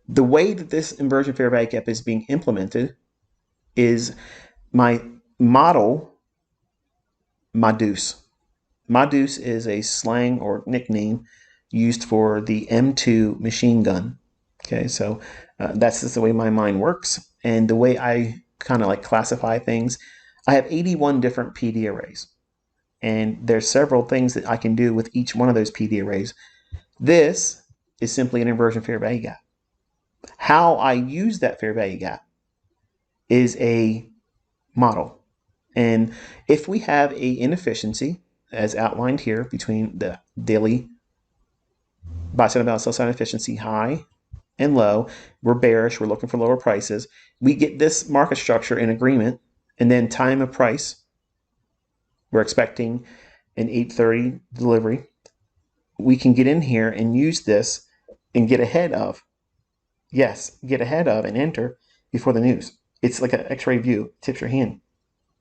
The way that this inversion fair value gap is being implemented is my model, MADUCE. MADUCE is a slang or nickname used for the M2 machine gun. Okay, so that's just the way my mind works. And the way I kind of like classify things, I have 81 different PD arrays. And there's several things that I can do with each one of those PD arrays. This is simply an inversion fair value gap. How I use that fair value gap is a model. And if we have a inefficiency, as outlined here, between the daily buy side and balance sell side efficiency high and low, we're bearish, we're looking for lower prices. We get this market structure in agreement, and then time of price, we're expecting an 8:30 delivery. We can get in here and use this and get ahead of, yes, get ahead of and enter before the news. It's like an x-ray view, tips your hand,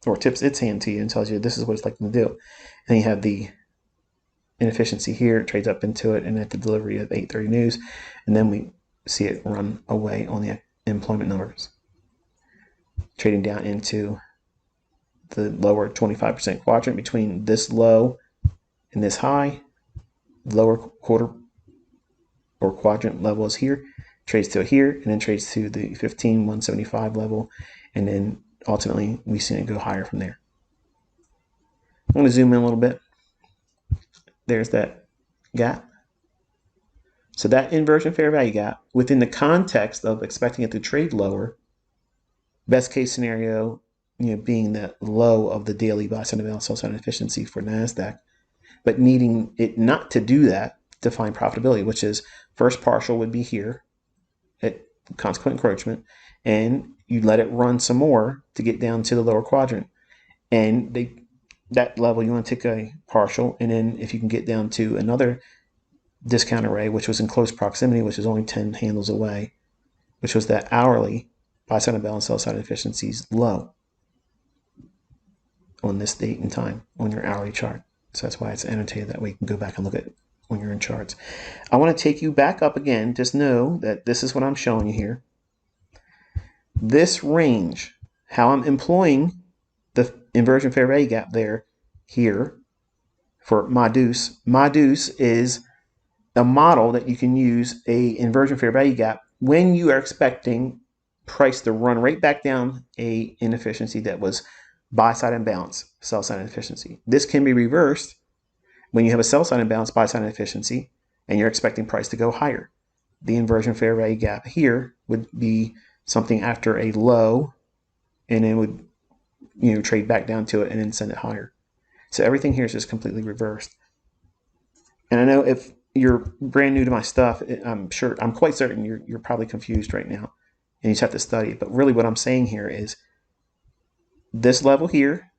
or tips its hand to you and tells you this is what it's likely to do. And you have the inefficiency here, it trades up into it, and at the delivery of 8:30 news, and then we see it run away on the employment numbers, trading down into the lower 25% quadrant between this low and this high. The lower quarter or quadrant level is here, trades to here, and then trades to the 15,175 level, and then ultimately we see it go higher from there. I'm going to zoom in a little bit. There's that gap. So that inversion fair value gap, within the context of expecting it to trade lower, best case scenario, being the low of the daily buy side and balance sell side efficiency for NASDAQ, but needing it not to do that to find profitability, which is first partial would be here at consequent encroachment, and you let it run some more to get down to the lower quadrant. And that level, you want to take a partial, and then if you can get down to another discount array, which was in close proximity, which is only 10 handles away, which was that hourly buy side and balance sell side efficiencies low on this date and time on your hourly chart. So that's why it's annotated that way. You can go back and look at it when you're in charts. I want to take you back up again. Just know that this is what I'm showing you here. This range, how I'm employing the inversion fair value gap there here for MADUCE. MADUCE is a model that you can use a inversion fair value gap when you are expecting price to run right back down a inefficiency that was buy side imbalance, sell side inefficiency. This can be reversed when you have a sell side imbalance, buy side inefficiency, and you're expecting price to go higher. The inversion fair value gap here would be something after a low, and it would trade back down to it and then send it higher. So everything here is just completely reversed. And I know if you're brand new to my stuff, I'm quite certain you're probably confused right now, and you just have to study it. But really, what I'm saying here is this level here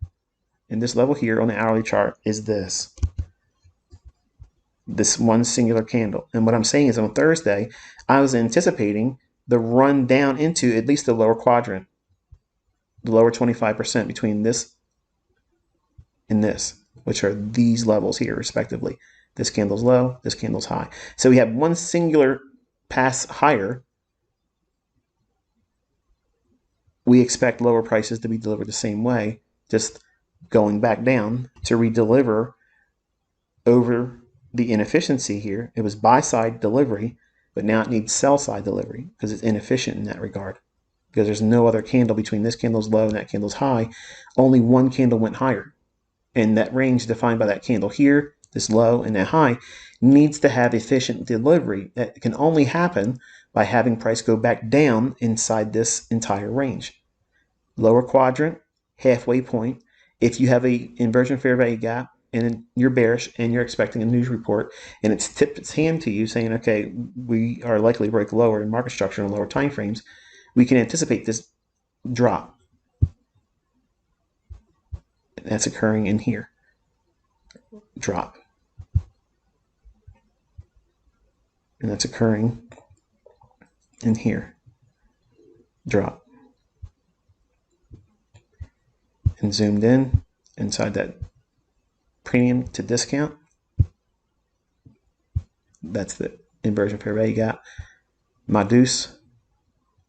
and this level here on the hourly chart is this one singular candle. And what I'm saying is on Thursday, I was anticipating the run down into at least the lower quadrant, the lower 25% between this and this, which are these levels here respectively. This candle's low, this candle's high. So we have one singular pass higher. We expect lower prices to be delivered the same way, just going back down to redeliver over the inefficiency here. It was buy side delivery, but now it needs sell side delivery because it's inefficient in that regard, because there's no other candle between this candle's low and that candle's high. Only one candle went higher, and that range defined by that candle here, this low and that high, needs to have efficient delivery. That can only happen by having price go back down inside this entire range. Lower quadrant, halfway point. If you have a inversion fair value gap and you're bearish and you're expecting a news report and it's tipped its hand to you saying, okay, we are likely to break lower in market structure and lower time frames, we can anticipate this drop. That's occurring in here. Drop. And that's occurring in here. Drop. And zoomed in inside that premium to discount. That's the inversion fair value gap. My deuce,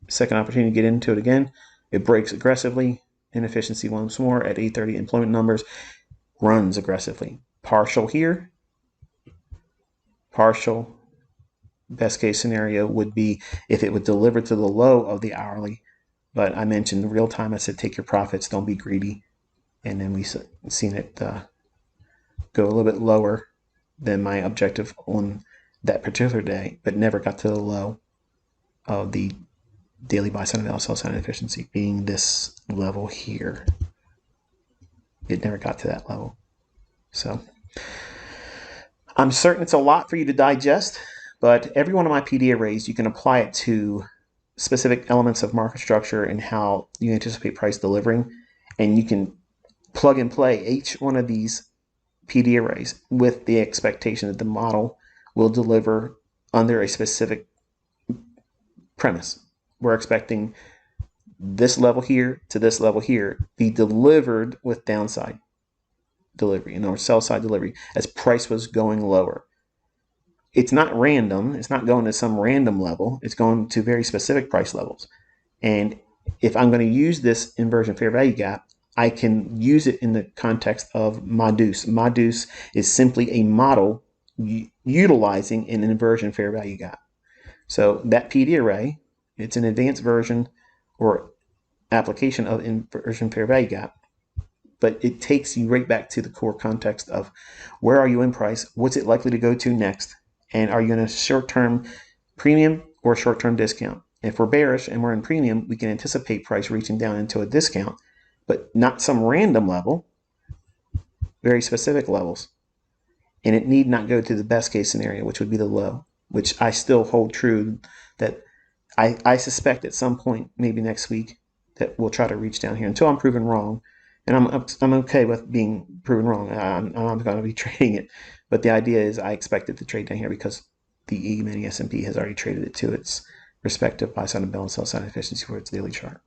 second opportunity to get into it again. It breaks aggressively. Inefficiency once more at 8:30. Employment numbers runs aggressively. Partial here. Partial. Best case scenario would be if it would deliver to the low of the hourly. But I mentioned real time. I said take your profits. Don't be greedy. And then we seen it go a little bit lower than my objective on that particular day, but never got to the low of the daily buy side and sell side efficiency, being this level here. It never got to that level. So I'm certain it's a lot for you to digest, but every one of my PD arrays, you can apply it to specific elements of market structure and how you anticipate price delivering. And you can plug and play each one of these PD arrays with the expectation that the model will deliver under a specific premise. We're expecting this level here to this level here be delivered with downside delivery, or sell side delivery as price was going lower. It's not random. It's not going to some random level. It's going to very specific price levels. And if I'm going to use this inversion fair value gap, I can use it in the context of MADUS. MADUS is simply a model utilizing an inversion fair value gap. So that PD array, it's an advanced version or application of inversion fair value gap, but it takes you right back to the core context of where are you in price, what's it likely to go to next, and are you in a short-term premium or short-term discount? If we're bearish and we're in premium, we can anticipate price reaching down into a discount, but not some random level, very specific levels. And it need not go to the best case scenario, which would be the low, which I still hold true that I suspect at some point, maybe next week, that we'll try to reach down here until I'm proven wrong. And I'm okay with being proven wrong. I'm going to be trading it. But the idea is I expect it to trade down here because the E-mini S&P has already traded it to its respective buy side and sell side efficiency for its daily chart.